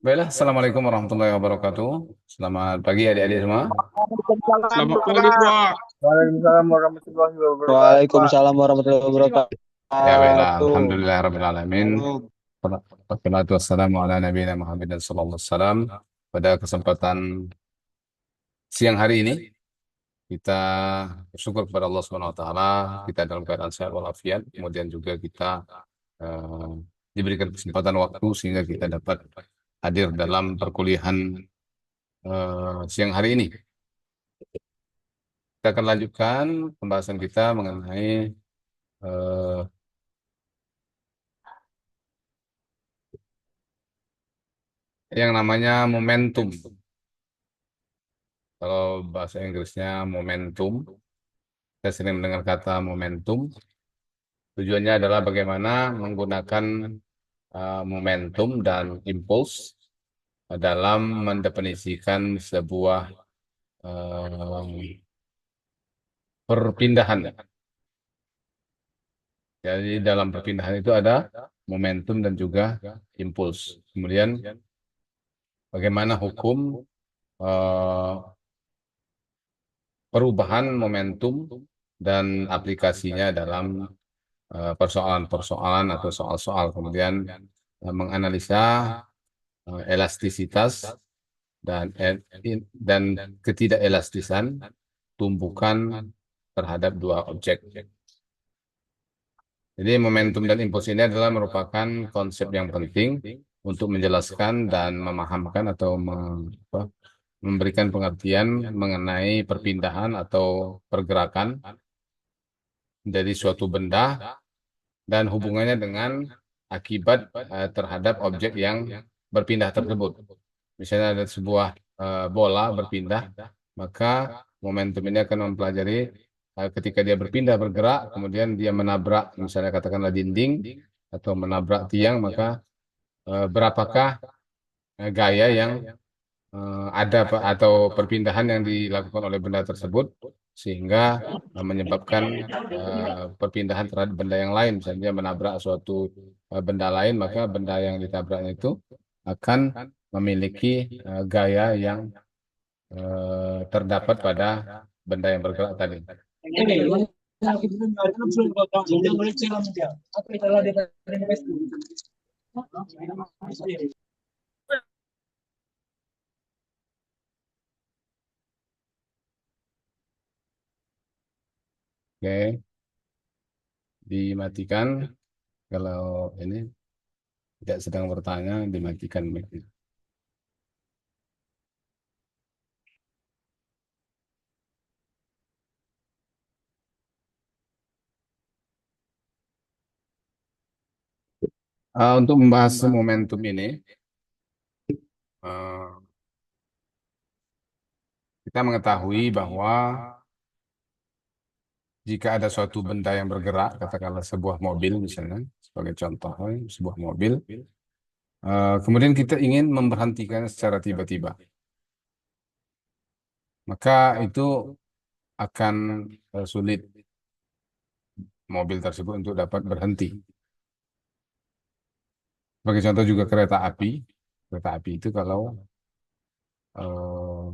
Baiklah, Assalamualaikum warahmatullahi wabarakatuh. Selamat pagi adik-adik semua. Waalaikumsalam, Selamat pagi, Pak. Pak. Waalaikumsalam warahmatullahi wabarakatuh, Pak. Waalaikumsalam warahmatullahi Ya baiklah, wabarakatuh. Alhamdulillah Rabbil Alamin. Halo. Wassalatu wassalamu ala nabiyina Muhammadin sallallahu alaihi wasallam. Pada kesempatan siang hari ini, kita bersyukur kepada Allah Subhanahu wa taala, kita dalam keadaan sehat walafiat, kemudian juga kita eh, diberikan kesempatan waktu sehingga kita dapat hadir dalam perkuliahan siang hari ini. Kita akan lanjutkan pembahasan kita mengenai eh, yang namanya momentum. Kalau bahasa Inggrisnya momentum, saya sering mendengar kata momentum. Tujuannya adalah bagaimana menggunakan momentum dan impuls dalam mendefinisikan sebuah perpindahan. Jadi dalam perpindahan itu ada momentum dan juga impuls. Kemudian bagaimana hukum eh, perubahan momentum dan aplikasinya dalam persoalan-persoalan atau soal-soal. Kemudian menganalisa elastisitas dan ketidakelastisan tumbukan terhadap dua objek. Jadi momentum dan impuls ini adalah merupakan konsep yang penting untuk menjelaskan dan memahamkan atau memberikan pengertian mengenai perpindahan atau pergerakan dari suatu benda dan hubungannya dengan akibat terhadap objek yang berpindah tersebut. Misalnya ada sebuah bola berpindah, maka momentum ini akan mempelajari ketika dia berpindah bergerak, kemudian dia menabrak, misalnya katakanlah dinding atau menabrak tiang, maka berapakah gaya yang ada atau perpindahan yang dilakukan oleh benda tersebut sehingga menyebabkan perpindahan terhadap benda yang lain. Misalnya dia menabrak suatu benda lain, maka benda yang ditabraknya itu akan memiliki gaya yang terdapat pada benda yang bergerak tadi. Oke, dimatikan kalau ini tidak sedang bertanya, dimatikan mic-nya. Untuk membahas momentum ini, uh, kita mengetahui bahwa jika ada suatu benda yang bergerak, katakanlah sebuah mobil misalnya, sebagai contoh, sebuah mobil, kemudian kita ingin memberhentikan secara tiba-tiba, maka itu akan sulit mobil tersebut untuk dapat berhenti. Sebagai contoh juga kereta api itu kalau eh,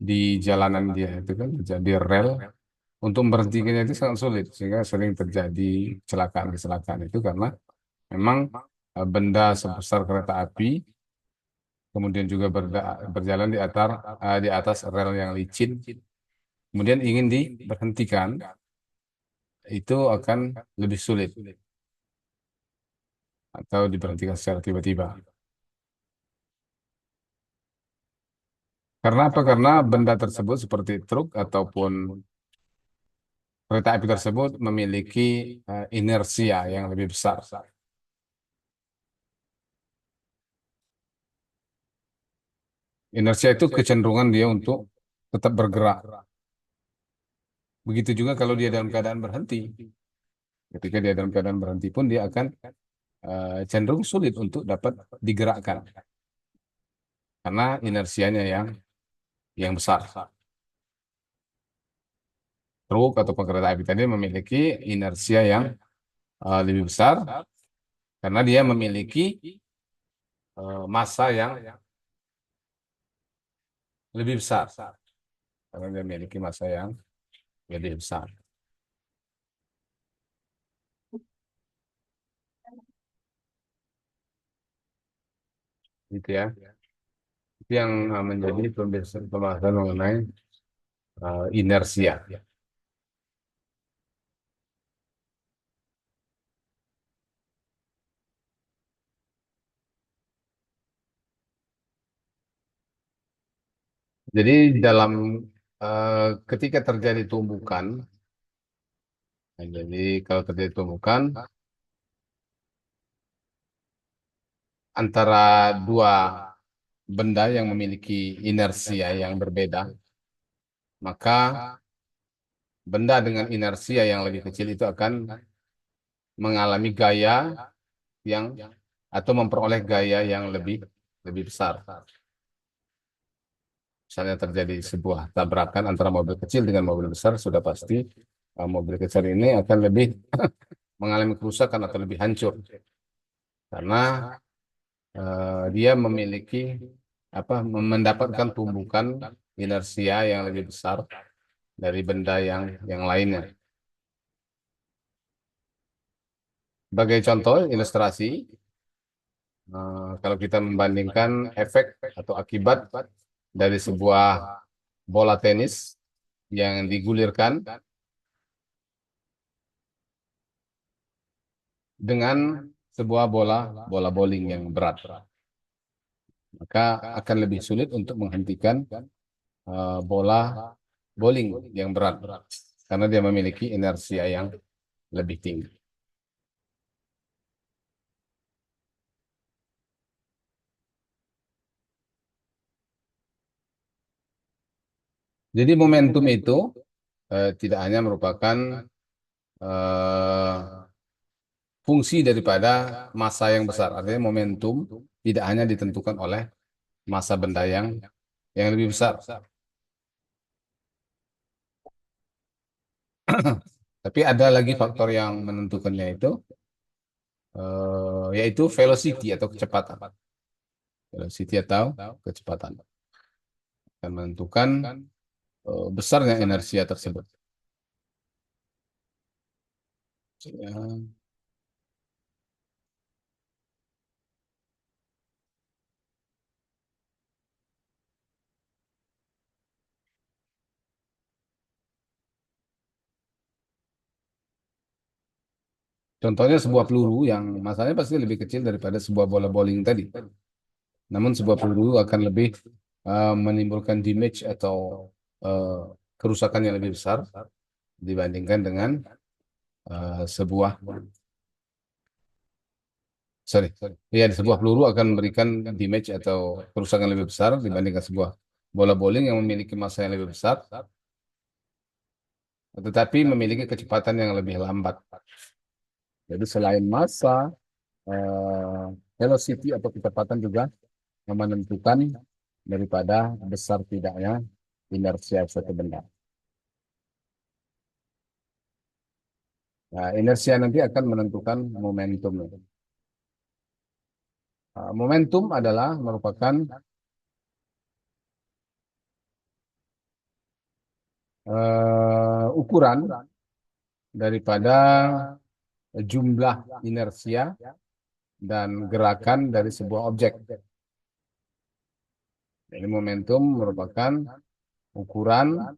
di jalanan dia itu kan jadi rel, untuk memberhentikannya itu sangat sulit, sehingga sering terjadi kecelakaan-kecelakaan itu karena memang benda sebesar kereta api kemudian juga berjalan di atas rel yang licin, kemudian ingin diberhentikan, itu akan lebih sulit atau diberhentikan secara tiba-tiba. Karena apa? Karena benda tersebut seperti truk ataupun kereta api tersebut memiliki inersia yang lebih besar. Inersia itu kecenderungan dia untuk tetap bergerak. Begitu juga kalau dia dalam keadaan berhenti. Ketika dia dalam keadaan berhenti pun dia akan cenderung sulit untuk dapat digerakkan karena inersianya yang besar. Truk atau kereta api tadi memiliki inersia yang lebih besar karena dia memiliki massa yang lebih besar karena dia memiliki massa yang lebih besar. Gitu ya. Itu yang menjadi pembahasan mengenai inersia. Jadi dalam ketika terjadi tumbukan, jadi kalau terjadi tumbukan antara dua benda yang memiliki inersia yang berbeda, maka benda dengan inersia yang lebih kecil itu akan mengalami gaya yang atau memperoleh gaya yang lebih lebih besar. Misalnya terjadi sebuah tabrakan antara mobil kecil dengan mobil besar, sudah pasti mobil kecil ini akan lebih mengalami kerusakan atau lebih hancur karena dia memiliki mendapatkan tumbukan inersia yang lebih besar dari benda yang lainnya. Sebagai contoh ilustrasi, kalau kita membandingkan efek atau akibat dari sebuah bola tenis yang digulirkan dengan sebuah bola bola bowling yang berat, maka akan lebih sulit untuk menghentikan bola bowling yang berat karena dia memiliki inersia yang lebih tinggi. Jadi momentum itu tidak hanya merupakan eh, fungsi daripada massa yang besar. Artinya momentum tidak hanya ditentukan oleh massa benda yang lebih besar, tapi ada lagi faktor yang menentukannya itu yaitu velocity atau kecepatan. Velocity atau kecepatan akan menentukan besarnya inersia tersebut. Ya. Contohnya sebuah peluru yang masanya pasti lebih kecil daripada sebuah bola bowling tadi. Namun sebuah peluru akan lebih menimbulkan damage atau uh, kerusakan yang lebih besar dibandingkan dengan sebuah sorry, ya sebuah peluru akan memberikan damage atau kerusakan lebih besar dibandingkan sebuah bola bowling yang memiliki massa yang lebih besar, tetapi memiliki kecepatan yang lebih lambat. Jadi selain massa, eh, velocity atau kecepatan juga yang menentukan daripada besar tidaknya inersia suatu benda. Nah, inersia nanti akan menentukan momentum. Momentum adalah merupakan ukuran daripada jumlah inersia dan gerakan dari sebuah objek. Jadi momentum merupakan ukuran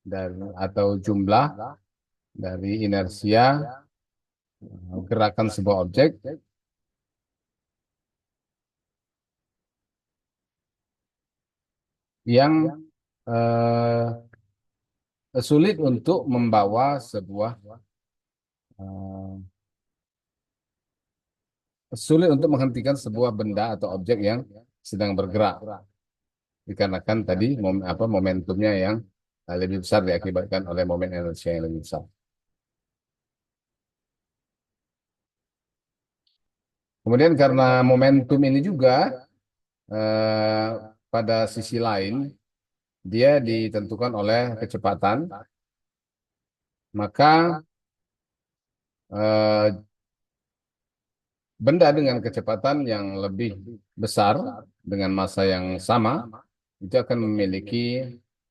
dan atau jumlah dari inersia gerakan sebuah objek yang eh, sulit untuk membawa sebuah eh, sulit untuk menghentikan sebuah benda atau objek yang sedang bergerak dikarenakan tadi momentumnya yang lebih besar diakibatkan oleh momen inersia yang lebih besar. Kemudian karena momentum ini juga eh, pada sisi lain dia ditentukan oleh kecepatan, maka eh, benda dengan kecepatan yang lebih besar dengan massa yang sama itu akan memiliki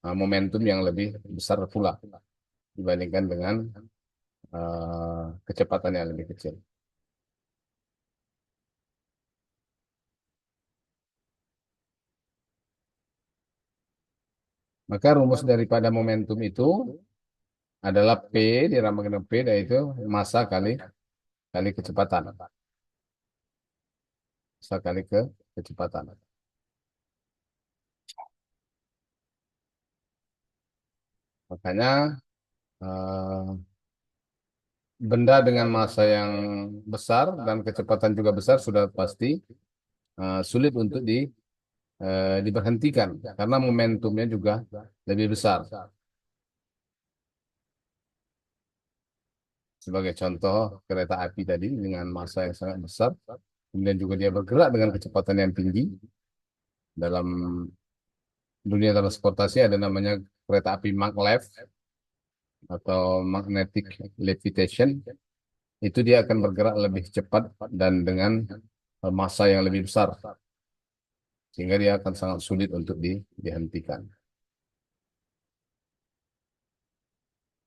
momentum yang lebih besar pula dibandingkan dengan kecepatan yang lebih kecil. Maka rumus daripada momentum itu adalah P diramakan dengan P, yaitu massa kali kecepatan. Massa kali kecepatan. Makanya eh, benda dengan massa yang besar dan kecepatan juga besar sudah pasti sulit untuk diberhentikan karena momentumnya juga lebih besar. Sebagai contoh kereta api tadi dengan massa yang sangat besar, kemudian juga dia bergerak dengan kecepatan yang tinggi. Dalam dunia transportasi ada namanya kereta api maglev atau magnetic levitation. Itu dia akan bergerak lebih cepat dan dengan massa yang lebih besar, sehingga dia akan sangat sulit untuk dihentikan.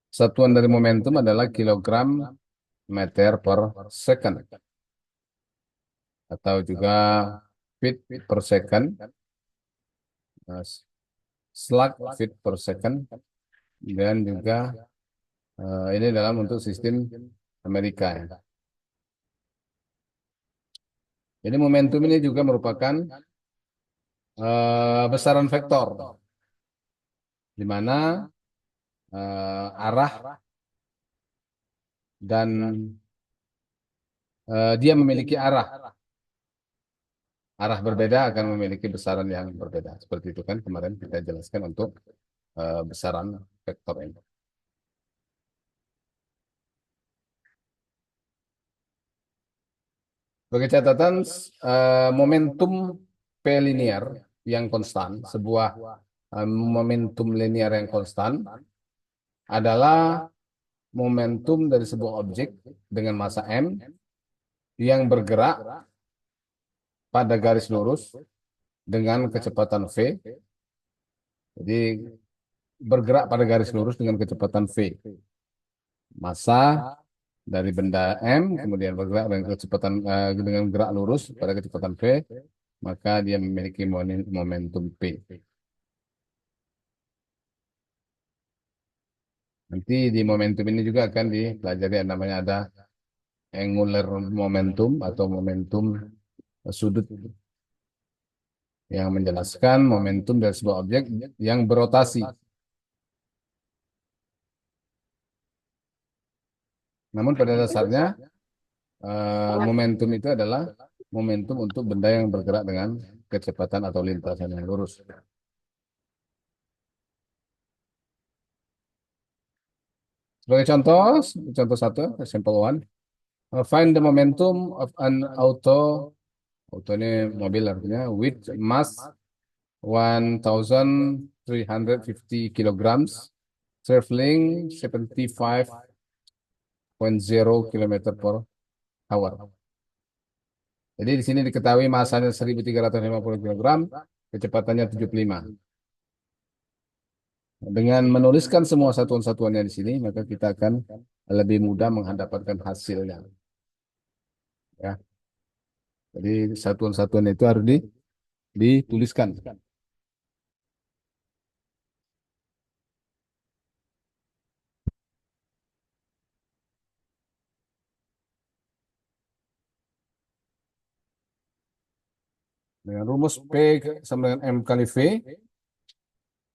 Satuan dari momentum adalah kilogram meter per second atau juga feet per second, eh, slug feet per second, dan juga ini dalam untuk sistem Amerika, ya. Jadi momentum ini juga merupakan besaran vektor, di mana arah dan dia memiliki arah berbeda akan memiliki besaran yang berbeda. Seperti itu kan kemarin kita jelaskan untuk besaran vektor ini. Sebagai catatan, momentum P linear yang konstan, sebuah momentum linear yang konstan adalah momentum dari sebuah objek dengan massa M yang bergerak pada garis lurus dengan kecepatan V. Jadi bergerak pada garis lurus dengan kecepatan V. Massa dari benda M kemudian bergerak dengan kecepatan dengan gerak lurus pada kecepatan V, maka dia memiliki momentum P. Nanti di momentum ini juga akan dipelajari yang namanya ada angular momentum atau momentum sudut yang menjelaskan momentum dari sebuah objek yang berotasi. Namun pada dasarnya momentum itu adalah momentum untuk benda yang bergerak dengan kecepatan atau lintasan yang lurus. Sebagai contoh, contoh satu, example one, find the momentum of an auto ini mobil artinya, with mass 1,350 kilograms, traveling 75.0 kilometer per hour. Jadi di sini diketahui masanya 1.350 kilogram, kecepatannya 75. Dengan menuliskan semua satuan-satuannya di sini, maka kita akan lebih mudah mendapatkan hasilnya. Ya. Jadi satuan-satuan itu harus dituliskan. Dengan rumus P sama dengan M kali V,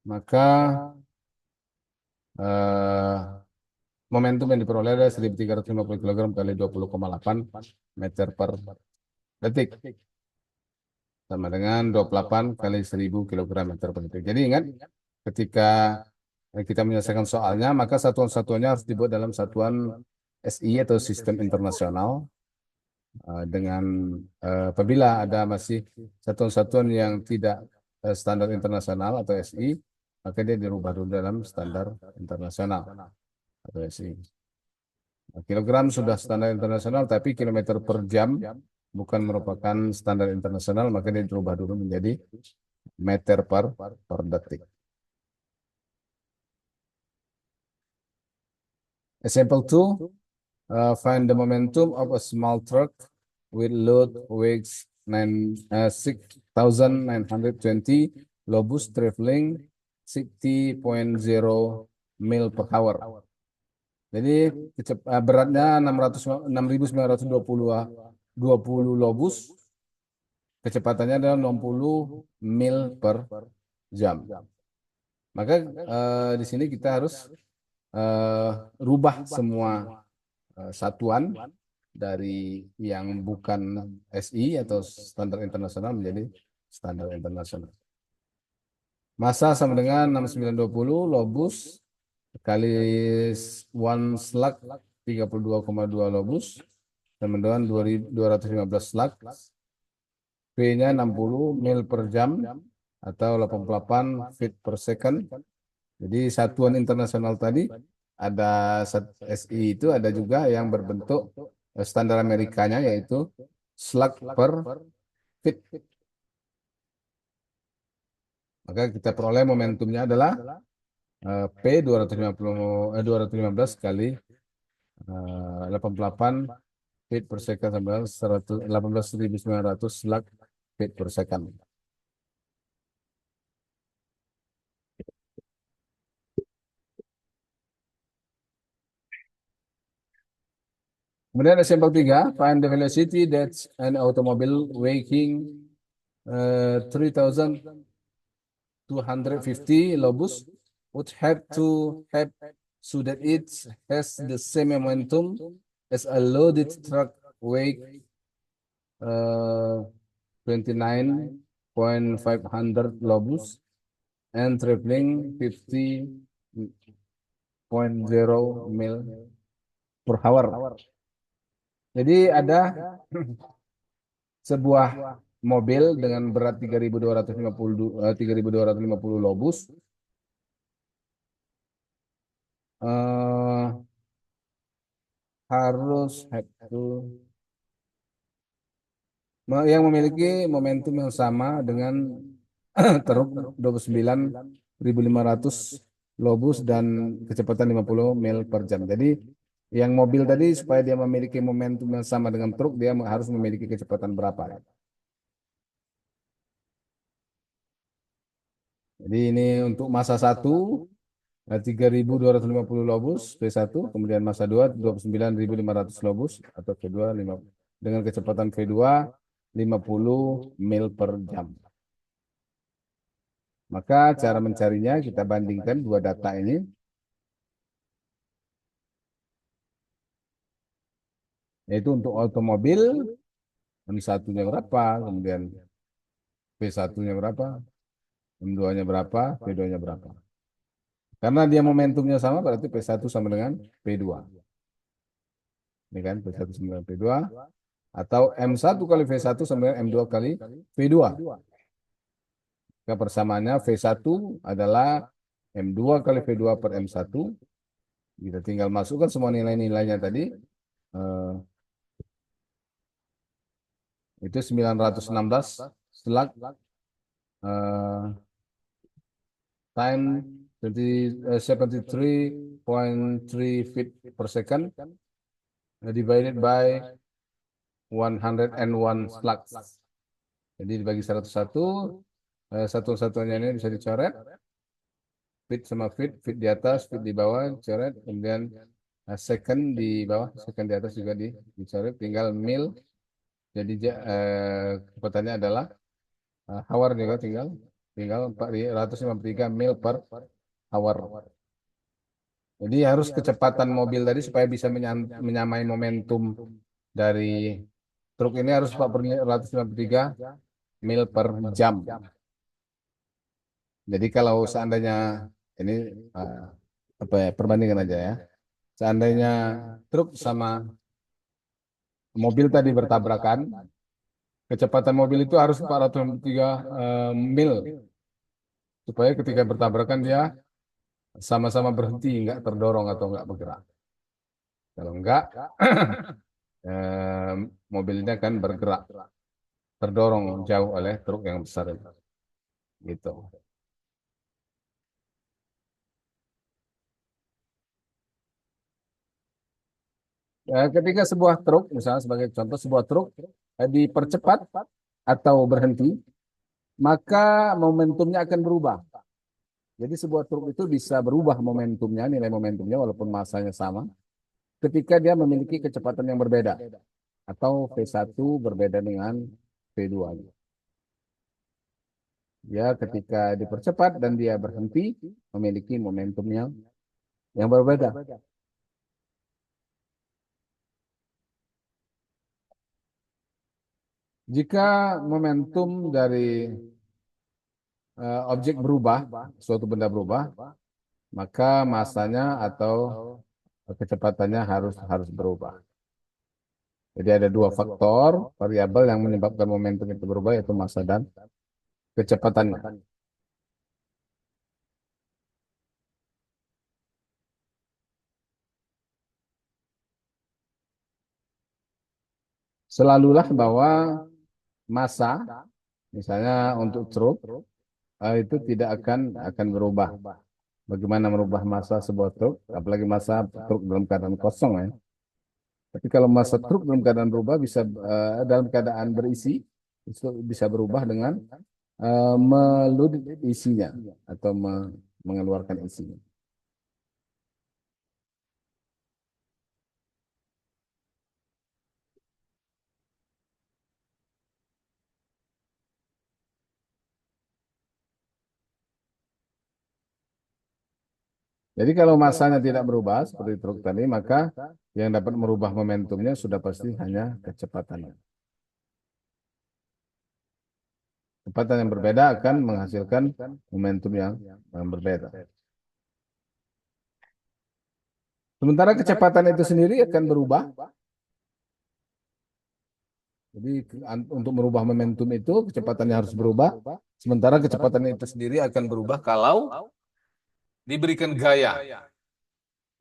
maka eh, momentum yang diperoleh adalah 1.350 kg kali 20,8 meter per detik. Sama dengan 28 kali 1.000 kg meter per detik. Jadi ingat, ketika kita menyelesaikan soalnya, maka satuan-satuannya harus dibuat dalam satuan SI atau sistem internasional. Dengan apabila ada masih satuan-satuan yang tidak standar internasional atau SI, maka dia dirubah dulu dalam standar internasional atau SI. Kilogram sudah standar internasional, tapi kilometer per jam bukan merupakan standar internasional, maka dia dirubah dulu menjadi meter per detik. Example 2, find the momentum of a small truck with load weighs 6,920 lobus traveling 60.0 mil per hour. Jadi beratnya 6.920 lobus, kecepatannya adalah 60 mil per jam. Maka di sini kita harus rubah semua satuan dari yang bukan SI atau standar internasional menjadi standar internasional. Massa sama dengan 6920 lobus kali 1 slug 32,2 lobus sama dengan 215 slug. V-nya 60 mil per jam atau 88 feet per second. Jadi satuan internasional tadi ada SI itu ada juga yang berbentuk standar Amerikanya yaitu slug per feet. Maka kita peroleh momentumnya adalah P 215 kali 88 feet per second sama 18.900 slug feet per second. Kemudian example 3, find the velocity that an automobile weighing 3,250 lobus would have to have so that it has the same momentum as a loaded truck weighing 29,500 lobus and traveling 50.0 mil per hour. Jadi ada sebuah mobil dengan berat 3.250 lobus harus yang memiliki momentum yang sama dengan truk 29.500 lobus dan kecepatan 50 mil per jam. Jadi yang mobil tadi supaya dia memiliki momentum yang sama dengan truk, dia harus memiliki kecepatan berapa. Jadi ini untuk massa 1, 3.250 lobus V1, kemudian massa 2, 29.500 lobus atau V2 dengan kecepatan V2 50 mil per jam. Maka cara mencarinya kita bandingkan dua data ini. Yaitu untuk otomobil, M1-nya berapa, kemudian V1-nya berapa, M2-nya berapa, V2-nya berapa. Karena dia momentumnya sama, berarti P1 sama dengan P2. Ini kan, P1 sama dengan P2. Atau M1 kali V1 sama dengan M2 kali V2. Maka persamaannya V1 adalah M2 kali V2 per M1. Kita tinggal masukkan semua nilai-nilainya tadi. Itu 916 slug time 73.3 feet per second divided by 101 slugs. Jadi dibagi 101, satu-satunya ini bisa dicoret. Feet sama feet, feet di atas, feet di bawah, coret. Kemudian second di bawah, second di atas juga dicoret. Tinggal mil. Jadi kecepatannya adalah hour juga tinggal 453 mil per hour. Jadi harus kecepatan mobil tadi supaya bisa menyamai momentum dari truk ini harus 453 mil per jam. Jadi kalau seandainya ini apa ya, perbandingan aja ya. Seandainya truk sama mobil tadi bertabrakan, kecepatan mobil itu harus 403 mil supaya ketika bertabrakan dia sama-sama berhenti, nggak terdorong atau nggak bergerak. Kalau enggak, eh, mobilnya kan bergerak, terdorong jauh oleh truk yang besar itu. Gitu. Ketika sebuah truk, misalnya sebagai contoh sebuah truk dipercepat atau berhenti, maka momentumnya akan berubah. Jadi sebuah truk itu bisa berubah momentumnya, nilai momentumnya walaupun masanya sama, ketika dia memiliki kecepatan yang berbeda atau V1 berbeda dengan V2. Ya, ketika dipercepat dan dia berhenti, memiliki momentumnya yang berbeda. Jika momentum dari objek berubah, suatu benda berubah, maka masanya atau kecepatannya harus harus berubah. Jadi ada dua faktor variabel yang menyebabkan momentum itu berubah, yaitu massa dan kecepatannya. Selalulah bahwa massa, misalnya untuk truk, itu tidak akan berubah. Bagaimana merubah massa sebuah truk, apalagi massa truk dalam keadaan kosong ya. Tapi kalau massa truk dalam keadaan berubah bisa dalam keadaan berisi itu bisa berubah dengan meload isinya atau mengeluarkan isinya. Jadi kalau massanya tidak berubah seperti truk tadi, maka yang dapat merubah momentumnya sudah pasti hanya kecepatannya. Kecepatan yang berbeda akan menghasilkan momentum yang berbeda. Sementara kecepatan itu sendiri akan berubah. Jadi untuk merubah momentum itu kecepatannya harus berubah. Sementara kecepatan itu sendiri akan berubah kalau diberikan gaya.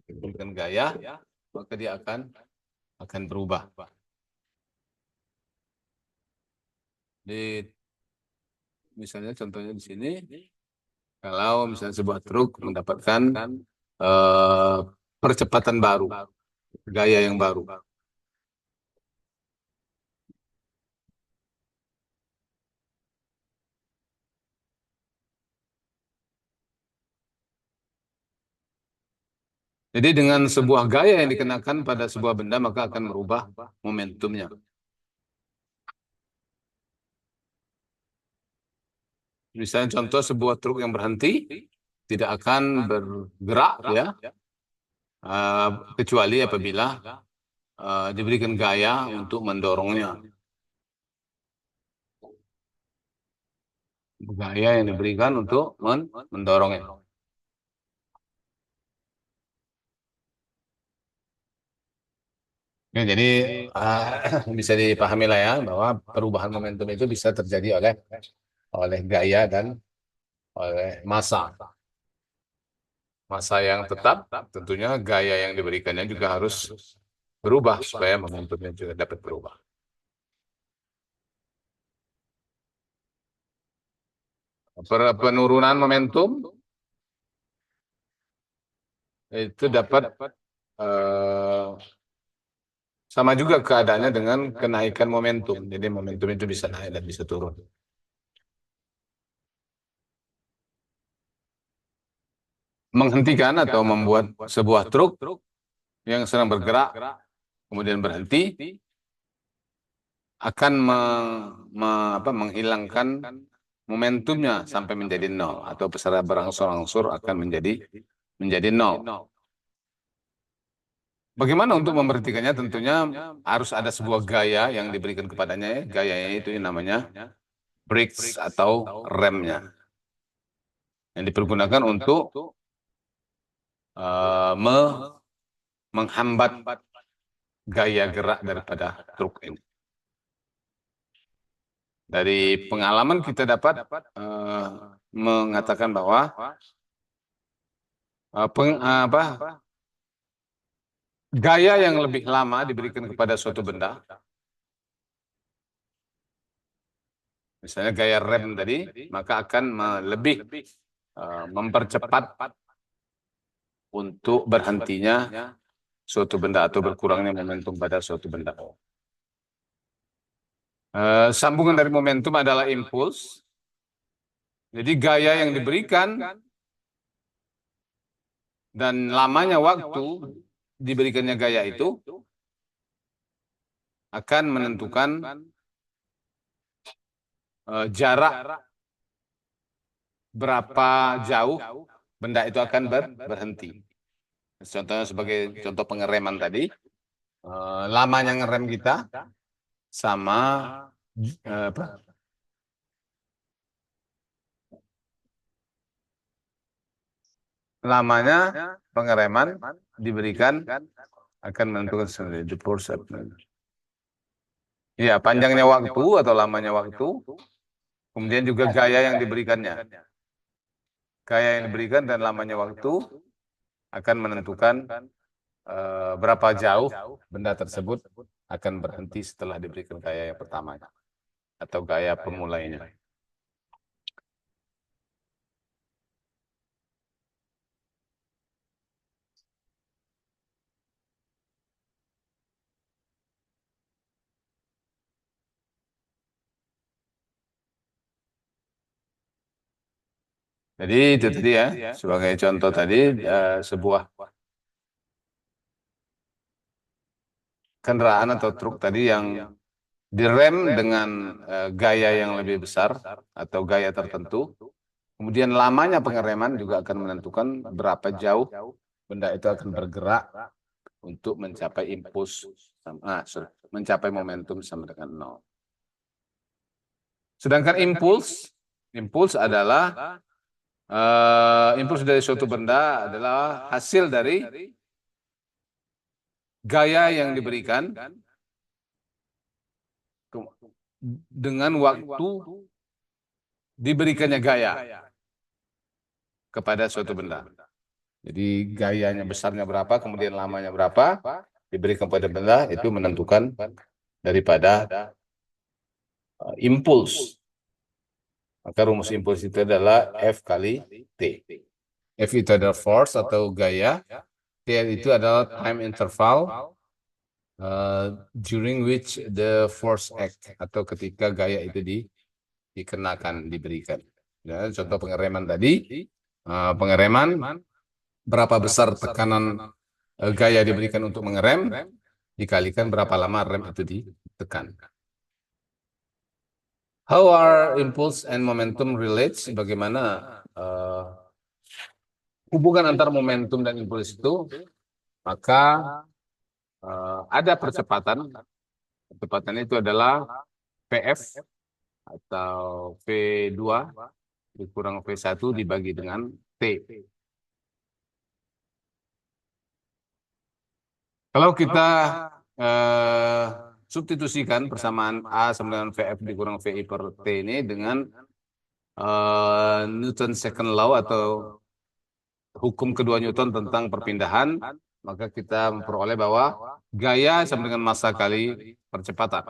Diberikan gaya, maka dia akan berubah. Di misalnya contohnya di sini, kalau misalnya sebuah truk mendapatkan eh, percepatan baru, gaya yang baru. Jadi dengan sebuah gaya yang dikenakan pada sebuah benda maka akan merubah momentumnya. Misalnya contoh sebuah truk yang berhenti tidak akan bergerak ya, eh, kecuali apabila diberikan gaya untuk mendorongnya. Gaya yang diberikan untuk mendorongnya. Ya, jadi bisa dipahami lah ya bahwa perubahan momentum itu bisa terjadi oleh oleh gaya dan oleh massa. Massa yang tetap, tentunya gaya yang diberikannya juga harus berubah supaya momentumnya juga dapat berubah. Penurunan momentum itu dapat eh, sama juga keadaannya dengan kenaikan momentum. Jadi momentum itu bisa naik dan bisa turun. Menghentikan atau membuat sebuah truk yang sedang bergerak kemudian berhenti akan menghilangkan momentumnya sampai menjadi nol atau secara berangsur-angsur akan menjadi nol. Bagaimana untuk memberhentikannya? Tentunya harus ada sebuah gaya yang diberikan kepadanya. Ya. Gayanya itu namanya brakes atau remnya yang dipergunakan untuk menghambat gaya gerak daripada truk ini. Dari pengalaman kita dapat mengatakan bahwa gaya yang lebih lama diberikan kepada suatu benda, misalnya gaya rem tadi, maka akan lebih mempercepat untuk berhentinya suatu benda atau berkurangnya momentum pada suatu benda. Sambungan dari momentum adalah impuls. Jadi gaya yang diberikan dan lamanya waktu diberikannya gaya itu akan menentukan jarak berapa jauh benda itu akan berhenti. Contohnya sebagai contoh pengereman tadi, lamanya ngerem kita sama apa? Lamanya pengereman diberikan akan menentukan sendiri the force. Ya, panjangnya waktu atau lamanya waktu, kemudian juga gaya yang diberikannya. Gaya yang diberikan dan lamanya waktu akan menentukan berapa jauh benda tersebut akan berhenti setelah diberikan gaya yang pertama atau gaya pemulainya. Jadi itu tadi ya, sebagai contoh tadi sebuah kendaraan atau truk tadi yang direm dengan gaya yang lebih besar atau gaya tertentu. Kemudian lamanya pengereman juga akan menentukan berapa jauh benda itu akan bergerak untuk mencapai impuls, mencapai momentum sama dengan nol. Sedangkan impuls adalah impuls dari suatu benda adalah hasil dari gaya yang diberikan dengan waktu diberikannya gaya kepada suatu benda. Jadi gayanya besarnya berapa, kemudian lamanya berapa, diberikan kepada benda, itu menentukan daripada impuls. Maka rumus impuls itu adalah F kali T. F itu adalah force atau gaya, T itu adalah time interval during which the force act, atau ketika gaya itu dikenakan, diberikan. Ya, contoh pengereman tadi, pengereman berapa besar tekanan gaya diberikan untuk mengerem, dikalikan berapa lama rem itu ditekan. How are impulse and momentum relates? Bagaimana hubungan antar momentum dan impuls itu? Maka ada percepatan. Percepatan itu adalah PF atau V2 dikurang V1 dibagi dengan T. Kalau kita substitusikan persamaan A sama dengan VF dikurang VI per T ini dengan Newton second law atau hukum kedua Newton tentang perpindahan, maka kita memperoleh bahwa gaya sama dengan massa kali percepatan.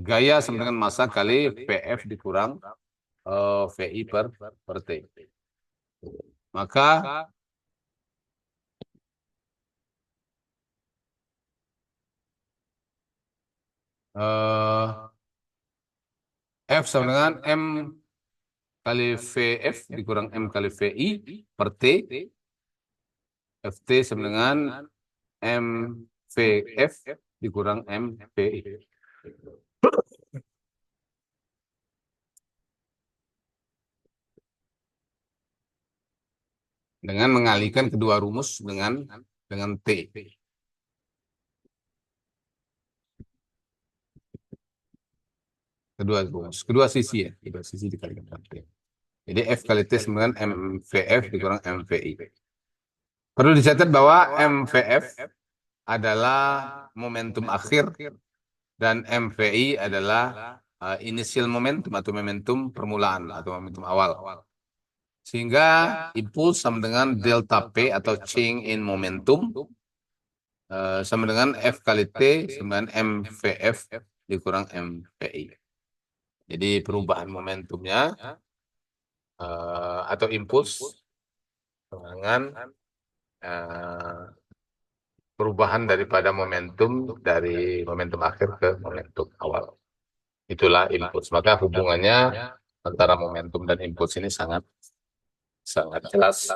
Gaya sama dengan massa kali PF dikurang VI per T. Maka F sama dengan M kali VF dikurang M kali VI per T. FT sama dengan MVF dikurang MVI. Dengan mengalihkan kedua rumus dengan T. Kedua sisi ya, kedua sisi dikalikan dengan T. Jadi F kali T sama dengan MVF dikurang MVI. Perlu dicatat bahwa MVF adalah momentum akhir dan MVI adalah initial momentum atau momentum permulaan atau momentum awal. Sehingga impuls sama dengan delta P atau change in momentum sama dengan F kali T sama dengan MVF dikurang MPI. Jadi perubahan momentumnya atau impuls dengan perubahan daripada momentum dari momentum akhir ke momentum awal. Itulah impuls. Maka hubungannya antara momentum dan impuls ini sangat sangat jelas.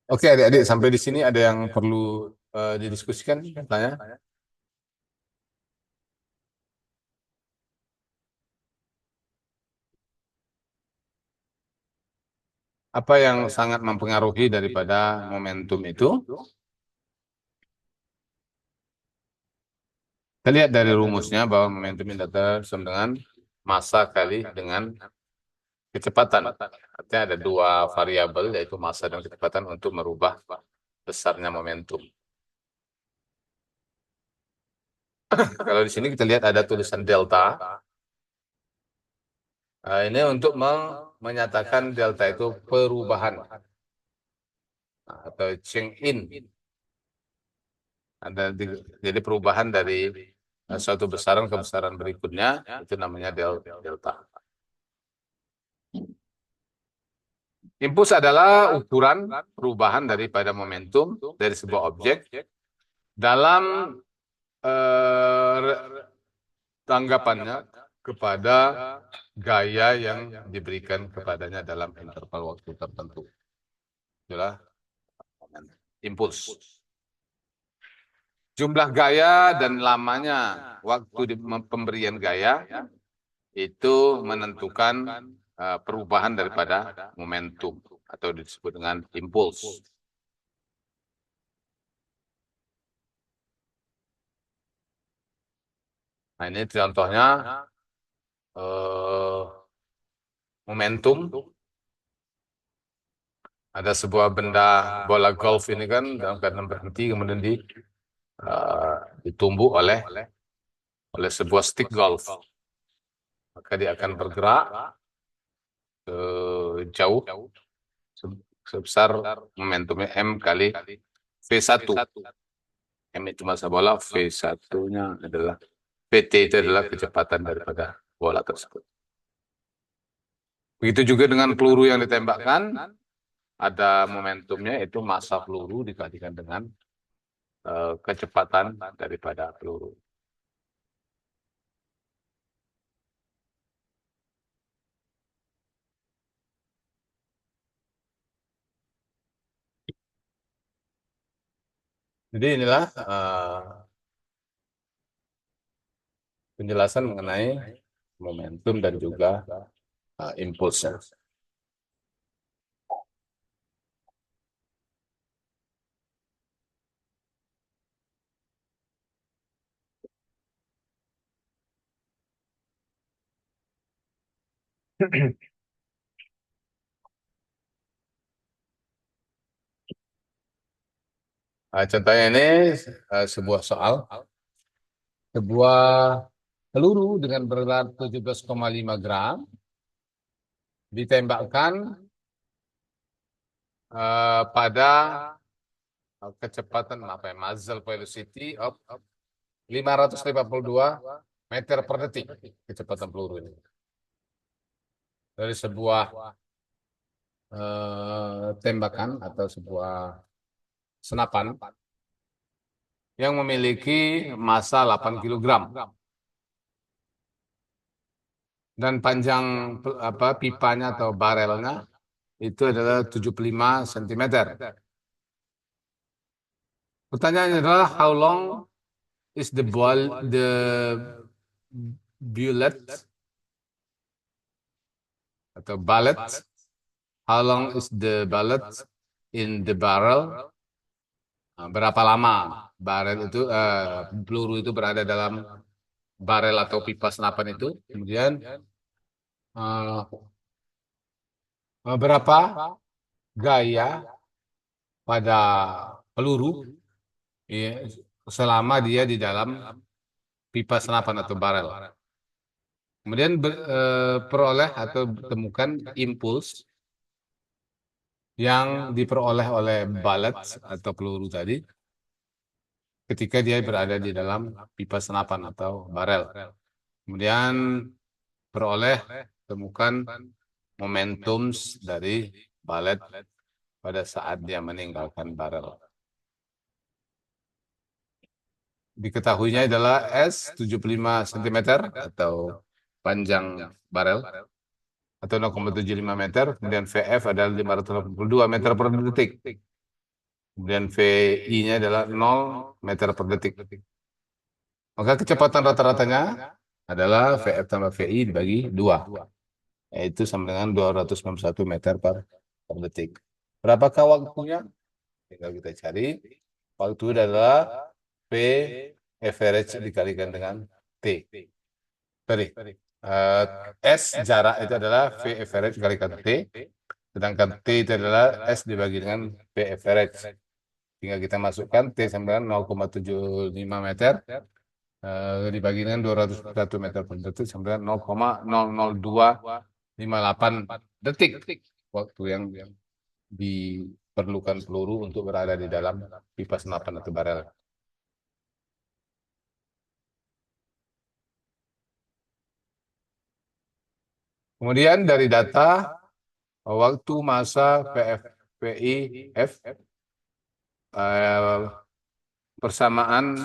Oke, adik-adik, sampai di sini ada yang perlu didiskusikan, tanya? Apa yang sangat mempengaruhi daripada momentum itu? Kita lihat dari rumusnya bahwa momentum induktor sama dengan massa kali dengan kecepatan. Artinya ada dua variabel, yaitu massa dan kecepatan untuk merubah besarnya momentum. Kalau di sini kita lihat ada tulisan delta. Ini untuk menyatakan delta itu perubahan atau change in. Jadi perubahan dari suatu besaran ke besaran berikutnya itu namanya delta. Impuls adalah ukuran perubahan daripada momentum dari sebuah objek dalam tanggapannya kepada gaya yang diberikan kepadanya dalam interval waktu tertentu. Itulah impuls. Jumlah gaya dan lamanya waktu pemberian gaya itu menentukan perubahan daripada momentum atau disebut dengan impuls. Nah, ini contohnya momentum. Ada sebuah benda bola golf ini kan dalam keadaan berhenti kemudian ditumbuh oleh sebuah stick golf. Maka dia akan bergerak jauh sebesar momentumnya M kali V1. M itu massa bola, V1-nya adalah PT itu adalah kecepatan daripada bola tersebut. Begitu juga dengan peluru yang ditembakkan, ada momentumnya itu massa peluru dikalikan dengan kecepatan daripada peluru. Jadi inilah penjelasan mengenai momentum dan juga impulsnya. Contohnya ini sebuah soal. Sebuah peluru dengan berat 17,5 gram ditembakkan pada kecepatan muzzle velocity of 552 meter per detik kecepatan peluru ini. Dari sebuah tembakan atau sebuah senapan yang memiliki massa 8 kilogram dan panjang pipanya atau barelnya itu adalah 75 cm. Pertanyaannya adalah how long is the bullet atau bullet? How long is the bullet in the barrel? Berapa lama barel itu peluru itu berada dalam barel atau pipa senapan itu? Kemudian berapa gaya pada peluru selama dia di dalam pipa senapan atau barel. Kemudian peroleh atau temukan impuls yang diperoleh oleh balet atau peluru tadi ketika dia berada di dalam pipa senapan atau barel. Kemudian peroleh temukan momentum dari balet pada saat dia meninggalkan barel. Diketahuinya adalah S 75 cm atau panjang barel atau 0,75 meter, kemudian VF adalah 582 meter per detik. Kemudian VI-nya adalah 0 meter per detik. Maka kecepatan rata-ratanya adalah VF tambah VI dibagi 2, yaitu sama dengan 291 meter per detik. Berapakah waktunya? Tinggal kita cari. Waktu adalah P average dikalikan dengan T. Sorry. Eh, S jarak itu adalah V average dikalikan T. Sedangkan T itu adalah S dibagi dengan P average. Tinggal kita masukkan T sama dengan 0,75 meter dibagi dengan 201 meter per detik sama dengan 0,00258 detik. Waktu yang diperlukan peluru untuk berada di dalam pipa senapan atau barel. Kemudian dari data waktu masa PFPI-F persamaan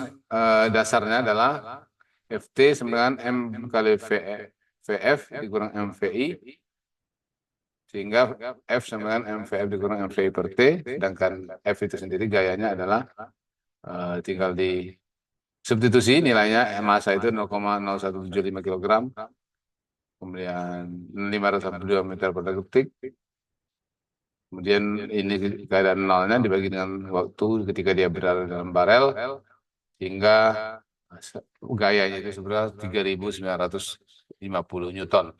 dasarnya adalah FT sama dengan M kali VF dikurang MVI sehingga F sama dengan MVF dikurang MVI per T, sedangkan F itu sendiri gayanya adalah tinggal di substitusi nilainya massa itu 0,0175 kg, kemudian 582 meter per detik, kemudian ini keadaan nolnya dibagi dengan waktu ketika dia berada dalam barel, hingga gayanya itu sebenarnya 3.950 Newton.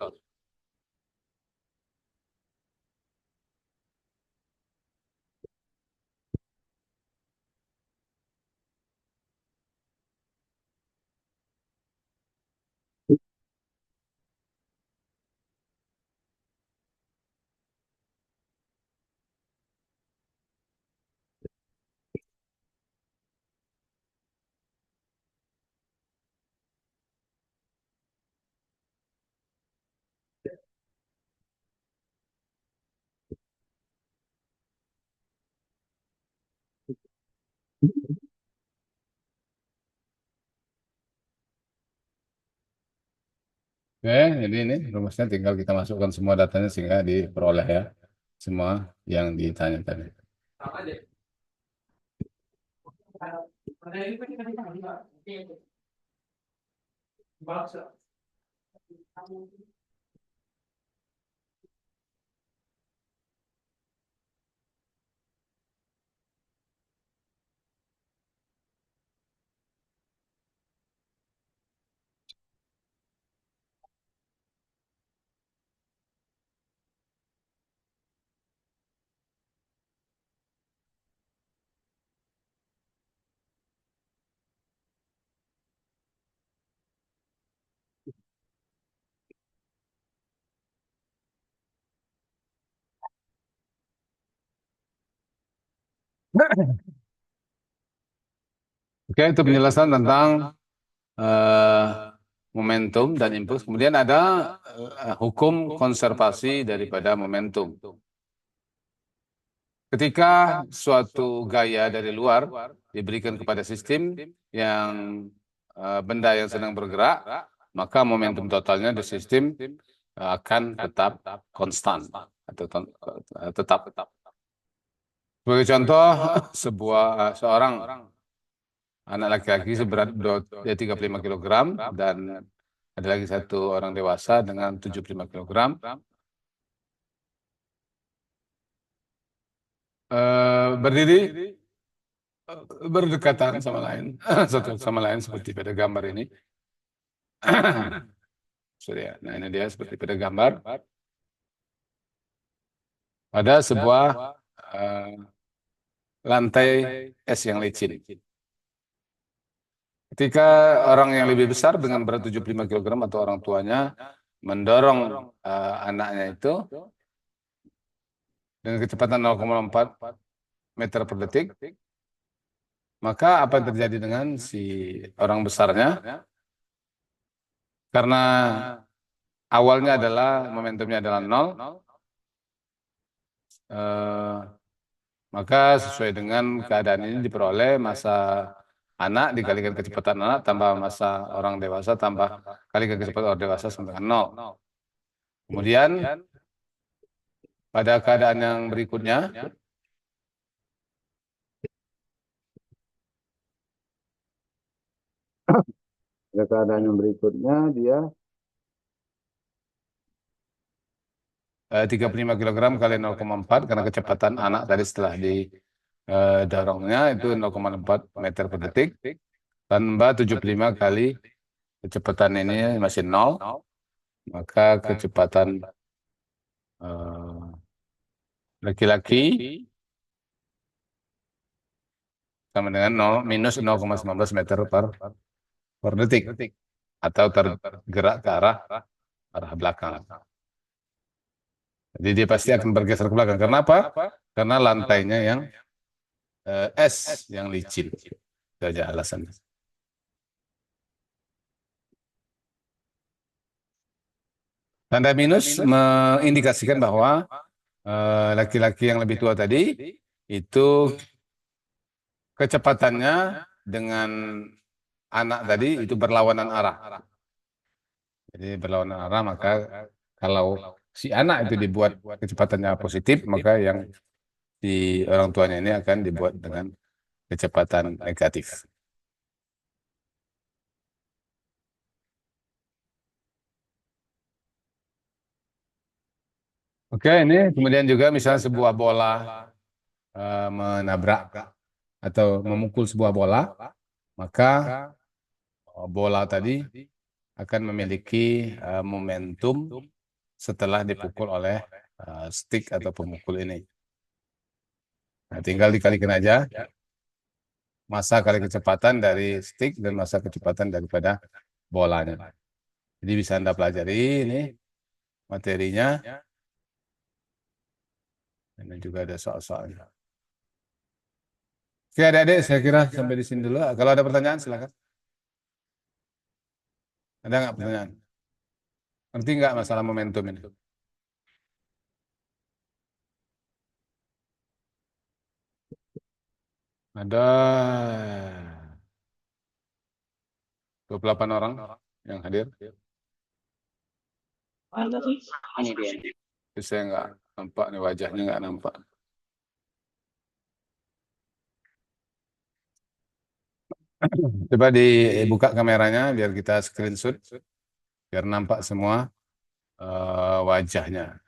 Oke, jadi ini rumusnya tinggal kita masukkan semua datanya sehingga diperoleh ya semua yang ditanya tadi. Oke, itu penjelasan tentang eh, momentum dan impuls. Kemudian ada hukum konservasi daripada momentum. Ketika suatu gaya dari luar diberikan kepada sistem yang benda yang sedang bergerak, maka momentum totalnya di sistem akan tetap konstan atau tetap. Sebagai contoh, seorang anak laki-laki seberat 35 kg dan ada lagi satu orang dewasa dengan 75 kg. Berdiri berdekatan sama lain, satu sama lain seperti pada gambar ini. Sorry ya. Nah, ini dia seperti pada gambar. Ada sebuah lantai es yang licin. Ketika orang yang lebih besar dengan berat 75 kg atau orang tuanya mendorong anaknya itu, dengan kecepatan 0,4 meter per detik, maka apa yang terjadi dengan si orang besarnya? Karena awalnya adalah momentumnya adalah 0, eh, maka sesuai dengan keadaan ini diperoleh massa anak dikalikan kecepatan anak tambah massa orang dewasa tambah kalikan kecepatan orang dewasa sama dengan 0. Kemudian pada keadaan yang berikutnya, dia 35 kilogram kali 0,4 karena kecepatan anak tadi setelah didorongnya itu 0,4 meter per detik tambah 75 kali kecepatan ini masih 0, maka kecepatan laki-laki sama dengan 0 minus 0,19 meter per detik atau tergerak ke arah belakang. Jadi dia pasti akan bergeser ke belakang. Karena apa? Karena lantainya yang es yang licin. Itu aja alasannya. Tanda minus mengindikasikan bahwa laki-laki yang lebih tua tadi itu kecepatannya dengan anak tadi itu berlawanan arah. Jadi berlawanan arah, maka kalau si anak itu dibuat kecepatannya positif, maka yang di orang tuanya ini akan dibuat dengan kecepatan negatif. Oke, ini kemudian juga misalnya sebuah bola menabrak atau memukul sebuah bola, maka bola tadi akan memiliki momentum setelah dipukul oleh stick atau pemukul ini. Nah, tinggal dikalikan aja massa kali kecepatan dari stick dan massa kecepatan daripada bolanya. Jadi bisa Anda pelajari ini materinya. Ini juga ada soal-soalnya. Oke, adik-adik, saya kira sampai di sini dulu. Kalau ada pertanyaan, silakan. Ada nggak pertanyaan? Ngerti nggak masalah momentum ini? Ada 28 orang yang hadir. Ada sih. Ini dia. Tapi saya nggak nampak nih, wajahnya nggak nampak. Coba dibuka kameranya biar kita screenshot, biar nampak semua wajahnya.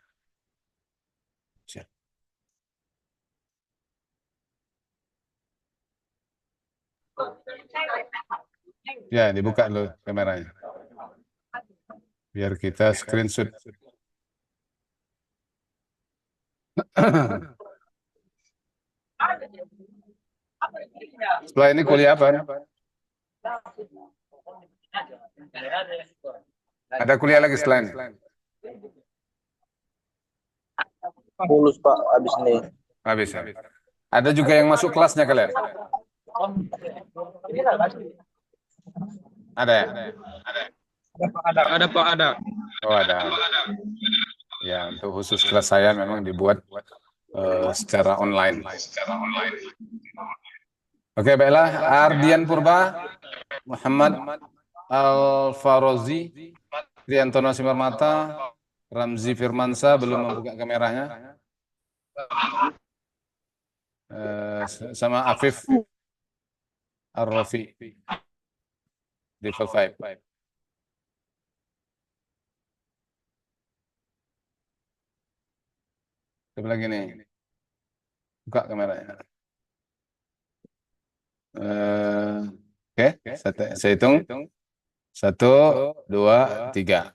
Ya, dibuka dulu kameranya. Biar kita screenshot. Setelah ini kuliah apa? Ada kuliah lagi setelah ini? Lulus Pak habis ini. Habis. Ada juga yang masuk kelasnya kalian? Ada ya? Ada Pak, ada. Oh, ada. Ya, untuk khusus kelas saya memang dibuat secara online. Oke, baiklah. Ardian Purba, Muhammad Al-Farozi, Triantono Simarmata, Ramzi Firmansa belum membuka kameranya. Sama Afif Ar-Rafi di 5. Coba lagi nih. Buka kameranya. Oke, saya hitung. 1, 2, 3.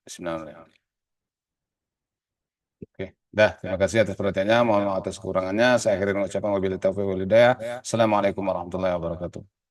Bismillahirrahmanirrahim. Oke, dah. Terima kasih atas perhatiannya. Mohon maaf atas kekurangannya. Saya akhiri mengucapkan wabillahi taufiq wal hidayah. Assalamualaikum warahmatullahi wabarakatuh.